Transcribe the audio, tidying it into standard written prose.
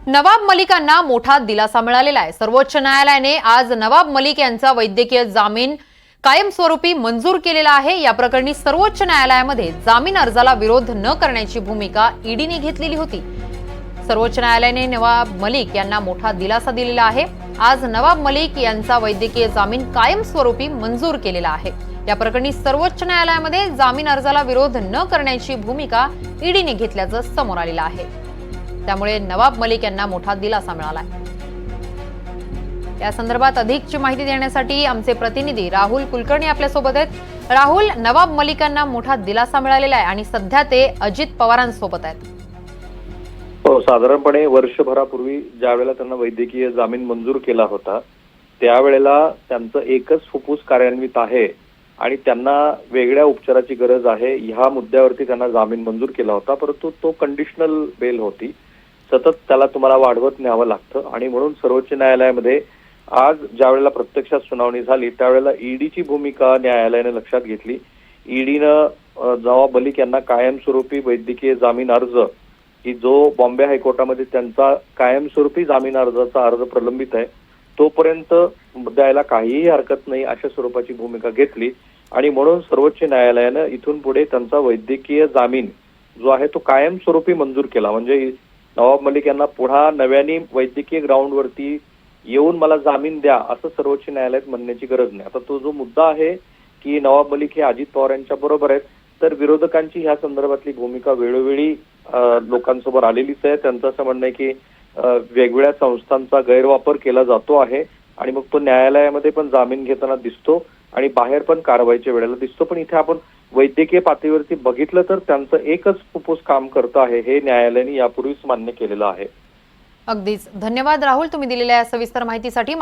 नवाब मलिकांना मोठा दिलासा मिळालेला आहे। सर्वोच्च न्यायालयाने आज नवाब मलिक यांचा वैद्यकीय जामीन कायमस्वरूपी मंजूर केलेला आहे। या प्रकरणी सर्वोच्च न्यायालयामध्ये जामीन अर्जाला विरोध न करण्याची भूमिका ईडीने घेतलेली होती। सर्वोच्च न्यायालयाने नवाब मलिक यांना मोठा दिलासा दिलेला आहे। आज नवाब मलिक यांचा वैद्यकीय जामीन कायमस्वरूपी मंजूर केलेला आहे। या प्रकरणी सर्वोच्च न्यायालयामध्ये जामीन अर्जाला विरोध न करण्याची भूमिका ईडीने घेतल्याचं समोर आलेलं आहे। त्यामुळे नवाब मलिक यांना मोठा दिलासा मिळाला आहे। या संदर्भात अधिकची माहिती देण्यासाठी आमचे प्रतिनिधी राहुल कुलकर्णी आपल्या सोबत आहेत। राहुल, नवाब मलिकांना मोठा दिलासा मिळालेला आहे आणि सध्या ते अजित पवारांसोबत आहेत। हो, साधारणपणे वर्षभरापूर्वी ज्यावेळेला त्यांना वैद्यकीय जामीन मंजूर केला होता त्यावेळेला त्यांचं एकच फुफ्फुस कार्यान्वित आहे आणि त्यांना वेगळ्या उपचाराची गरज आहे ह्या मुद्द्यावरती त्यांना जामीन मंजूर केला होता, परंतु तो कंडिशनल बेल होती। सतत त्याला तुम्हाला वाढवत न्यावं लागतं आणि म्हणून सर्वोच्च न्यायालयामध्ये आज ज्यावेळेला प्रत्यक्षात सुनावणी झाली त्यावेळेला ईडीची भूमिका न्यायालयाने लक्षात घेतली। ईडीनं नवाब मलिक यांना कायमस्वरूपी वैद्यकीय जामीन अर्ज की जो बॉम्बे हायकोर्टामध्ये त्यांचा कायमस्वरूपी जामीन अर्जाचा अर्ज प्रलंबित आहे तोपर्यंत द्यायला काहीही हरकत नाही अशा स्वरूपाची भूमिका घेतली आणि म्हणून सर्वोच्च न्यायालयानं इथून पुढे त्यांचा वैद्यकीय जामीन जो आहे तो कायमस्वरूपी मंजूर केला। म्हणजे नवाब मलिक यांना पुन्हा नव्याने वैद्यकीय ग्राउंडवरती येऊन मला जामीन द्या असं सर्वोच्च न्यायालयात म्हणण्याची गरज नाही। आता तो जो मुद्दा आहे की नवाब मलिक हे अजित पवार यांच्या बरोबर आहेत, तर विरोधकांची ह्या संदर्भातली भूमिका वेळोवेळी लोकांसमोर आलेलीच आहे। त्यांचं असं म्हणणं आहे की वेगवेगळ्या संस्थांचा गैरवापर केला जातो आहे आणि मग तो न्यायालयामध्ये पण जामीन घेताना दिसतो आणि बाहेर पण कारवाईच्या वेळेला दिसतो। पण इथे आपण वैद्यकीय पातळीवरती बघितलं तर त्यांचं एकच फुफ्फुस काम करतं आहे हे न्यायालयाने यापूर्वीच मान्य केलेलं आहे। अगदीच धन्यवाद राहुल, तुम्ही दिलेल्या सविस्तर माहितीसाठी।